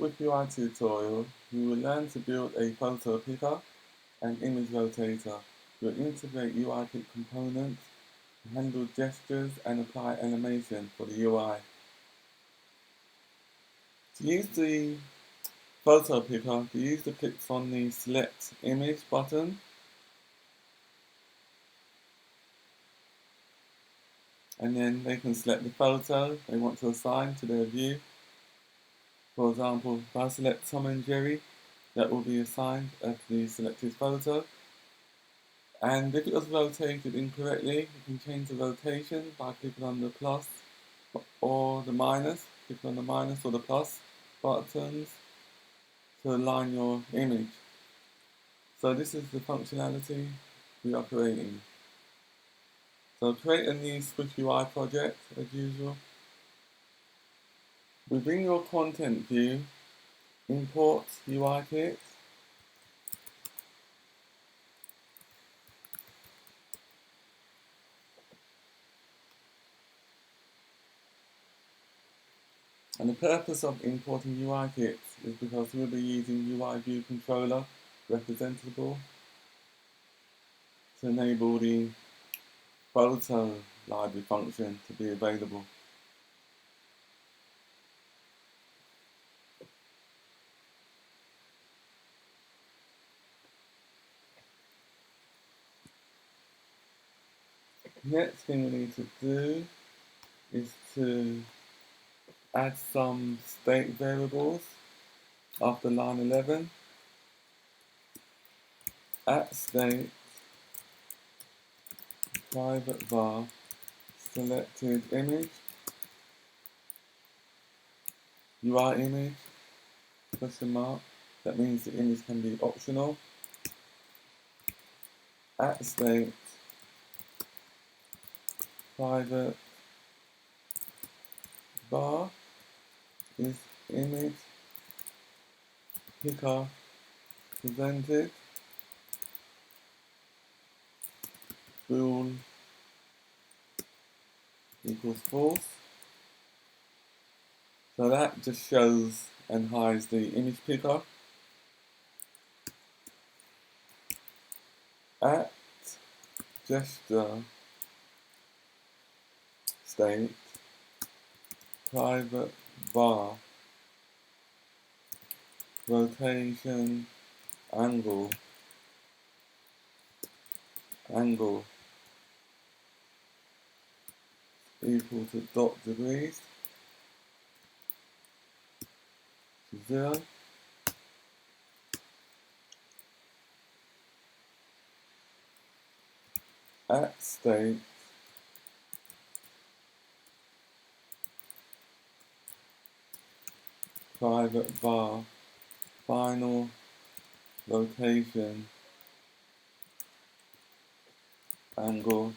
SwiftUI tutorial, you will learn to build a photo picker and image rotator. You'll integrate UI kit components, handle gestures, and apply animation for the UI. To use the photo picker, the user clicks on the Select Image button and then they can select the photo they want to assign to their view. For example, if I select Tom and Jerry, that will be assigned as the selected photo. And if it was rotated incorrectly, you can change the rotation by clicking on the plus or the minus. Click on the minus or the plus buttons to align your image. So this is the functionality we are creating. So create a new SwiftUI project as usual. Within your content view, import UI kit. And the purpose of importing UI kits is because we'll be using UI view controller representable to enable the photo library function to be available. Next thing we need to do is to add some state variables after line 11. At state private var selected image UI image question mark. That means the image can be optional. At state private var is image picker presented bool equals false. So that just shows and hides the image picker. At gesture state private var rotation angle equal to dot degrees to 0. At state private var final rotation angle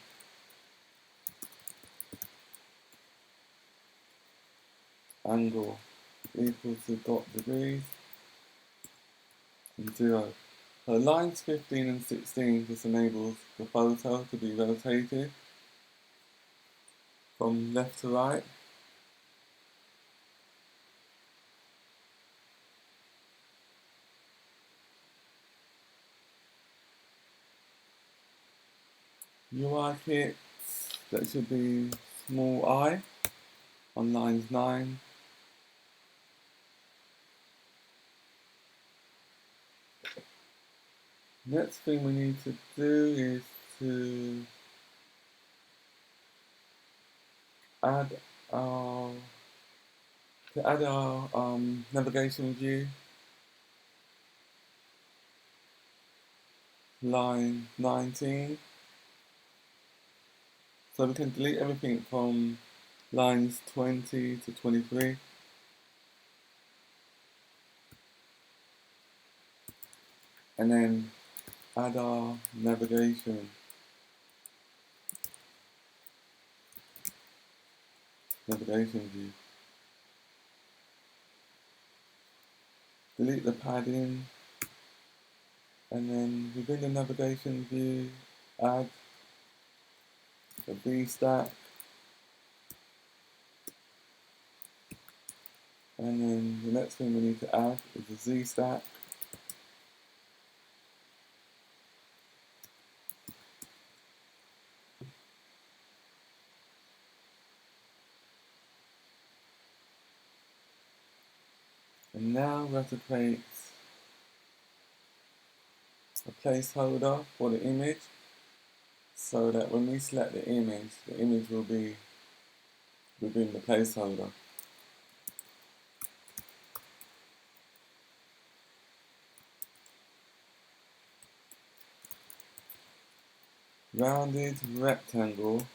equal to dot degrees and 0. So lines 15 and 16 just enables the photo to be rotated from left to right. UI kits, that should be small I on lines 9. Next thing we need to do is to add our navigation view, line 19. So we can delete everything from lines 20 to 23. And then add our navigation view. Delete the padding, and then within the navigation view, add the V stack And then the next thing we need to add is the Z stack. And now we have to create a placeholder for the image so that when we select the image will be within the placeholder. Rounded rectangle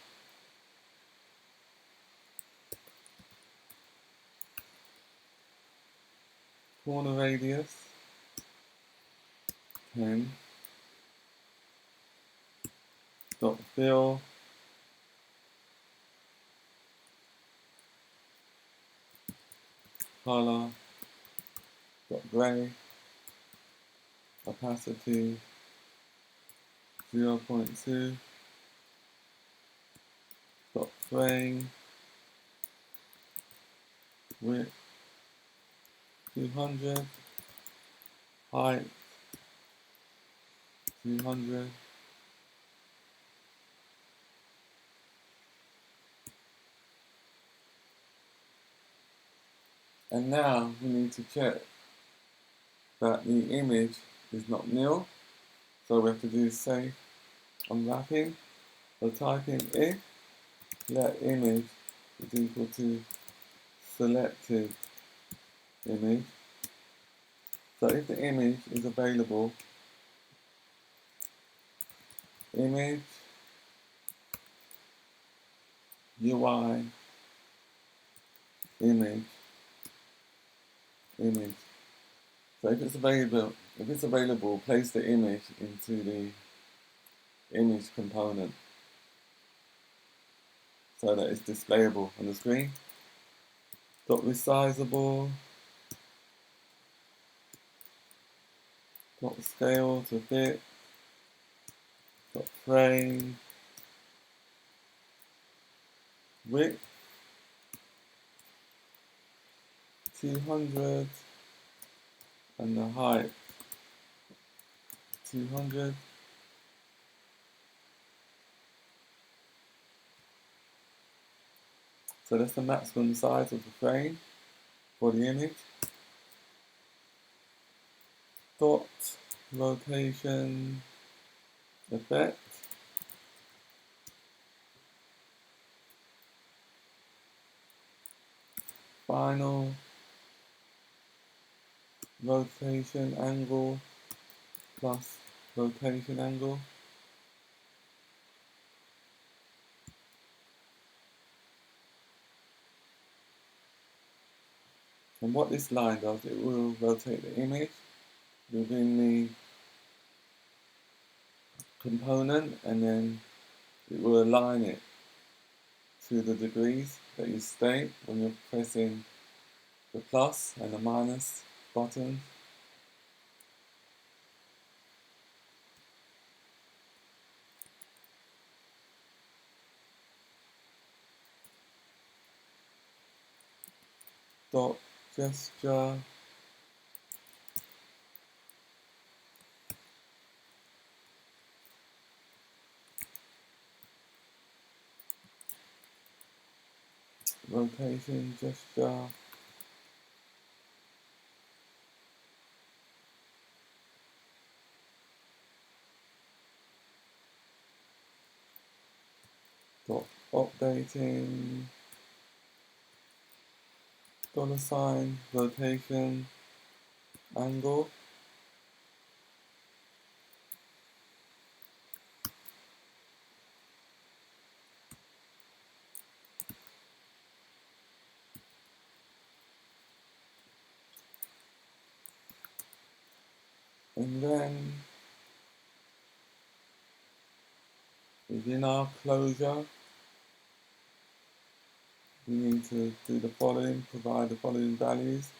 corner radius 10 dot fill color dot gray opacity 0.2 dot frame width 200 height 200. And now we need to check that the image is not nil, so we have to do safe unwrapping. So type in if let image is equal to selected image. So if the image is available, image UI image. So if it's available, place the image into the image component so that it's displayable on the screen. Dot resizable. Dot scale to fit. Dot frame. Width 200 and the height 200. So that's the maximum size of the frame for the image. Dot rotation effect. Final rotation angle plus rotation angle. And what this line does, it will rotate the image within the component and then it will align it to the degrees that you state when you're pressing the plus and the minus button. Dot gesture. Rotation gesture. Dot updating. $sign rotation angle. And then within our closure, we need to do the following, provide the following values,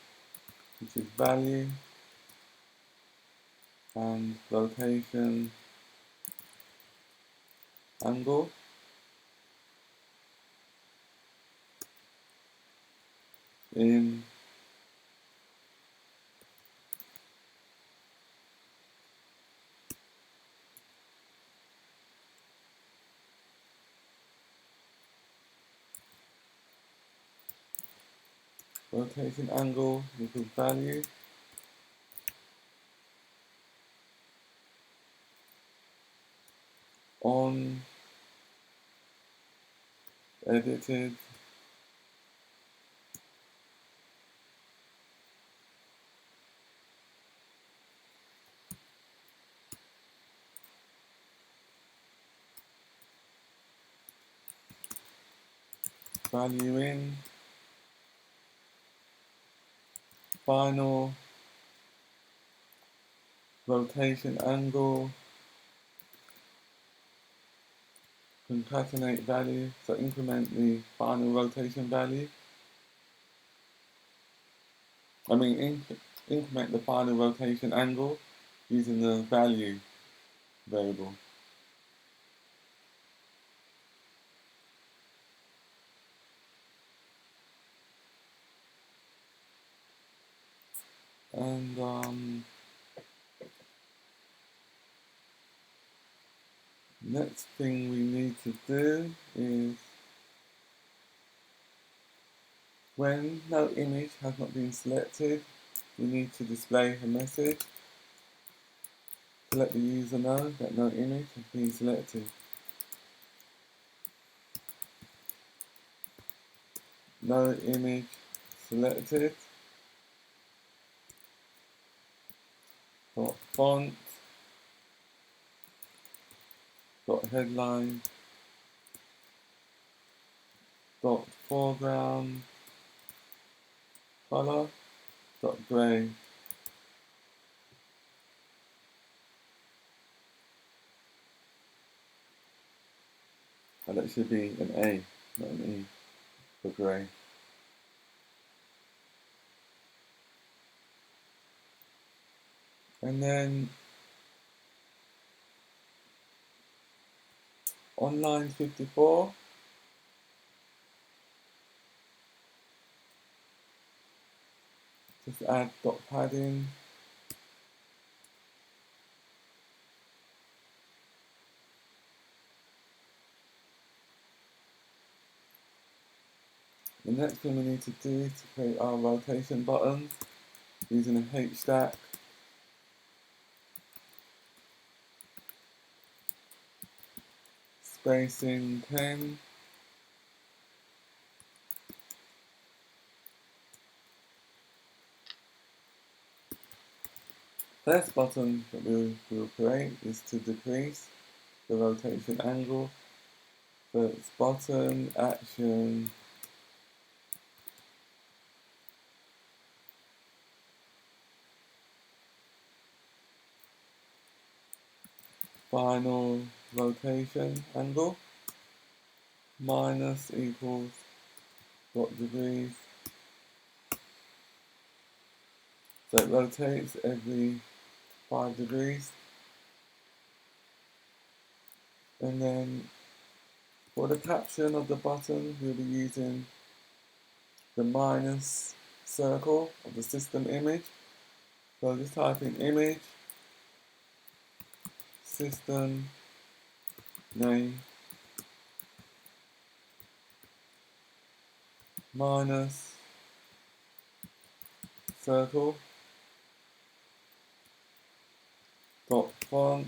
which is value and rotation angle. In rotation angle equals value. On edited value in final rotation angle concatenate value, so increment the final rotation value. Increment the final rotation angle using the value variable. And next thing we need to do is, when no image has not been selected, we need to display a message to let the user know that no image has been selected. No image selected. Dot font. Dot headline. Dot foreground color. Dot grey. And that should be an A, not an E for grey. And then on line 54, just add dot padding. The next thing we need to do is to create our rotation buttons using a H stack. Spacing 10. First button that we will create is to decrease the rotation angle. So it's button, action, final rotation angle, minus equals dot degrees. So it rotates every 5 degrees. And then for the caption of the button, we'll be using the minus circle of the system image. So just type in image, system, name, minus, circle, dot font,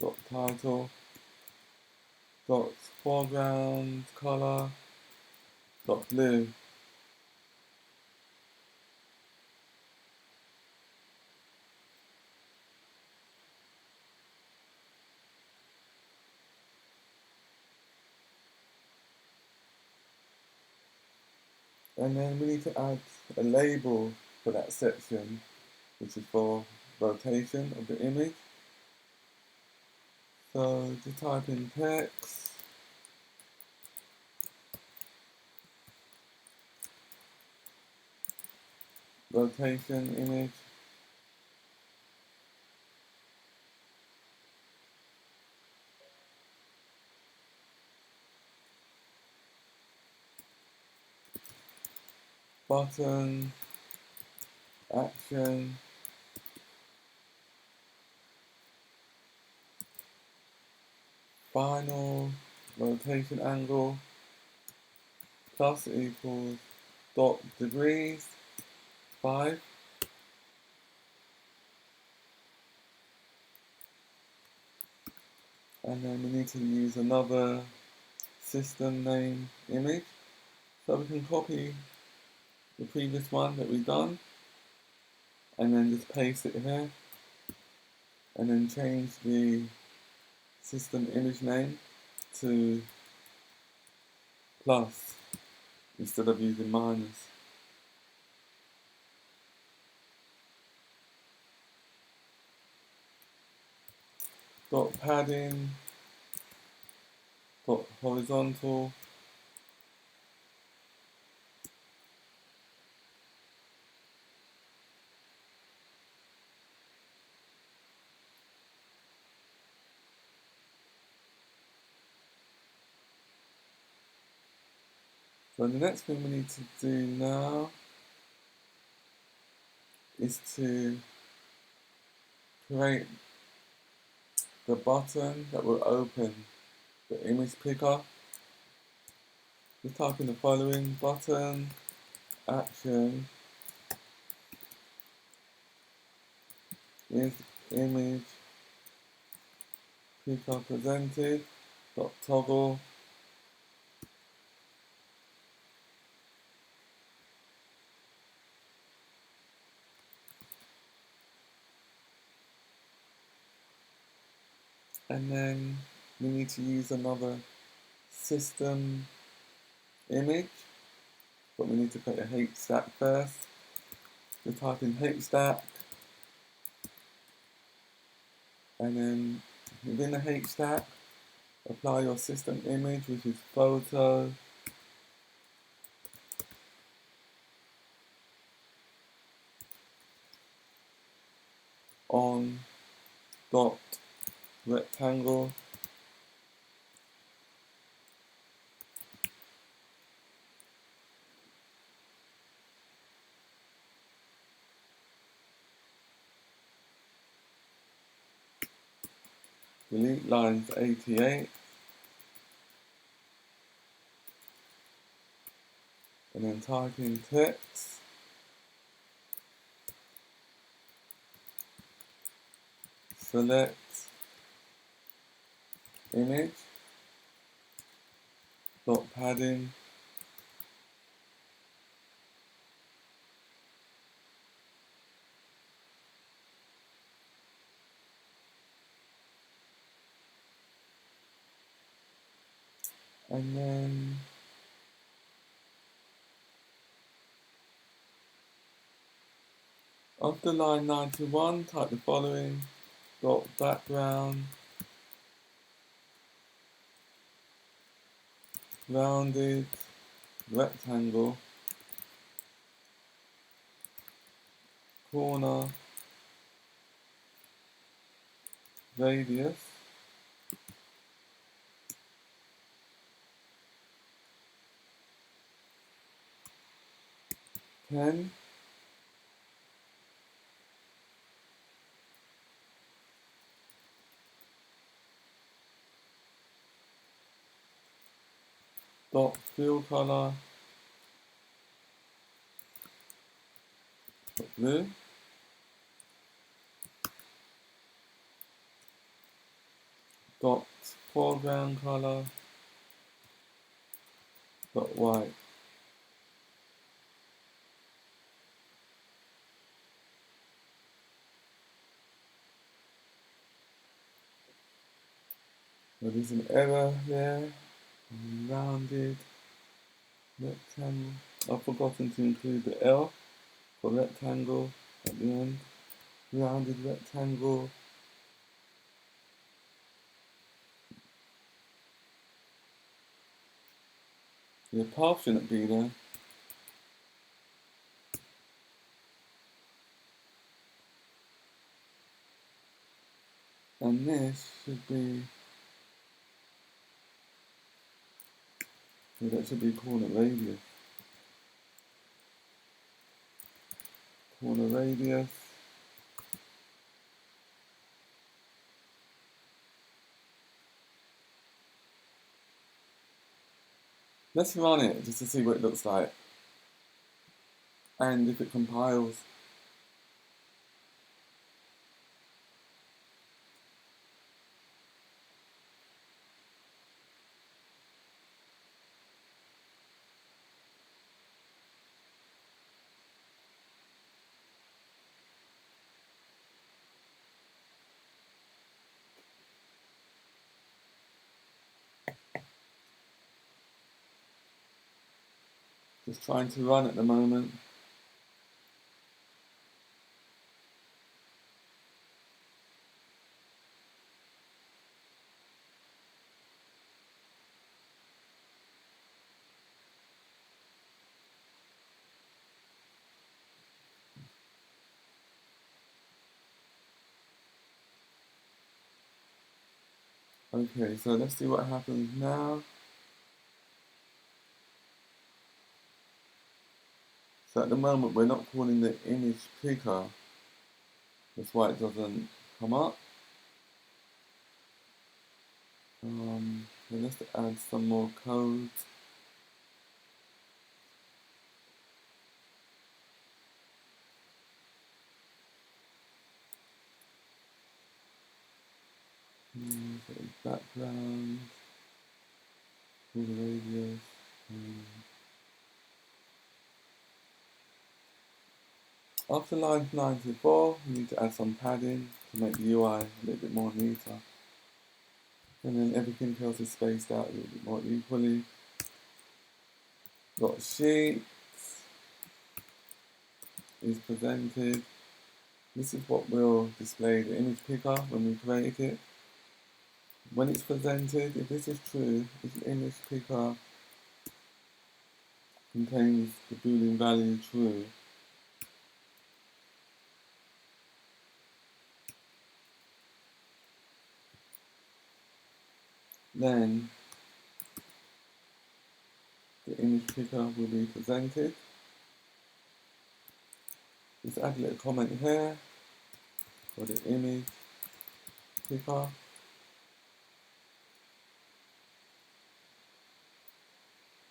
dot title, dot foreground color, dot blue. And then we need to add a label for that section, which is for rotation of the image. So to type in text, rotation image, button, action, final rotation angle, plus equals dot degrees 5. And then we need to use another system name image. So we can copy the previous one that we've done and then just paste it here and then change the system image name to plus instead of using minus. Dot padding, dot horizontal, so the next thing we need to do now is to create the button that will open the image picker. Just type in the following: button action is image picker presented dot toggle and then we need to use another system image, but we need to put a H stack first. So type in H stack and then within the H stack apply your system image, which is photo on dot rectangle delete lines 88 and then type in text select image dot padding and then after line 91 type the following: dot background rounded rectangle corner radius 10 dot fill color blue dot foreground color dot white. So there's an error there. Rounded rectangle. I've forgotten to include the L for rectangle at the end. Rounded rectangle. The path shouldn't be there. And this should be, so that should be corner radius. Corner radius. Let's run it just to see what it looks like. and if it compiles. Just trying to run at the moment. Okay, so let's see what happens now. So at the moment we're not calling the image picker. That's why it doesn't come up. Let's add some more code. Background, all the radius. After line 94, we need to add some padding to make the UI a little bit more neater. And then everything else is spaced out a little bit more equally. Got sheets is presented. This is what will display the image picker when we create it. When it's presented, if this is true, if the image picker contains the Boolean value true, then the image picker will be presented. Just add a little comment here for the image picker.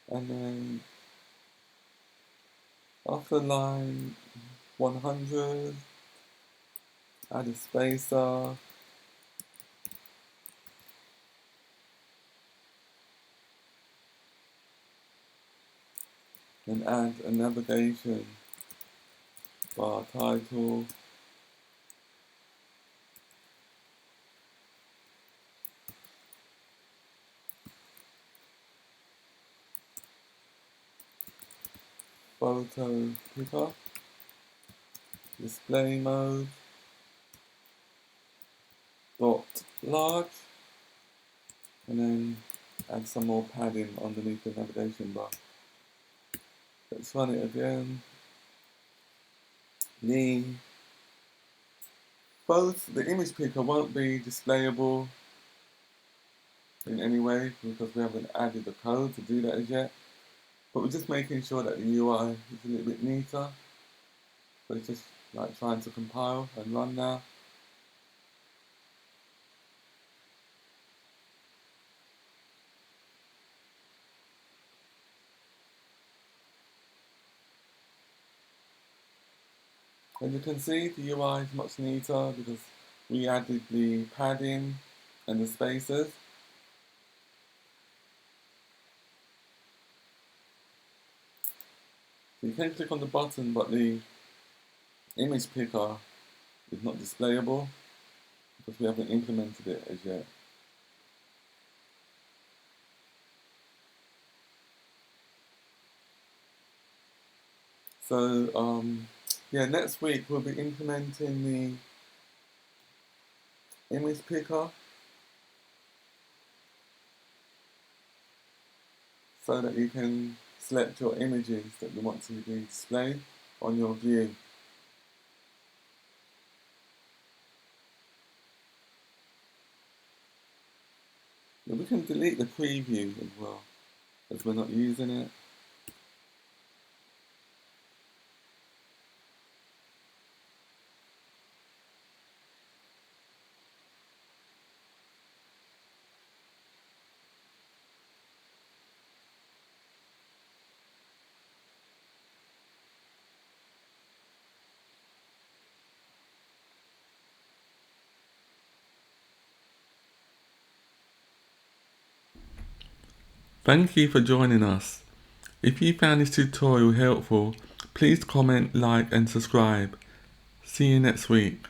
And then after line 100, add a spacer. Then add a navigation bar title. Photo picker. Display mode. Dot large. And then add some more padding underneath the navigation bar. Let's run it again. The image picker won't be displayable in any way because we haven't added the code to do that as yet. But we're just making sure that the UI is a little bit neater. So it's just like trying to compile and run now. As you can see, the UI is much neater because we added the padding and the spacers. So you can click on the button, but the image picker is not displayable because we haven't implemented it as yet. So yeah, next week we'll be implementing the image picker so that you can select your images that you want to be displayed on your view. We can delete the preview as well, as we're not using it. Thank you for joining us. If you found this tutorial helpful, please comment, like and subscribe. See you next week.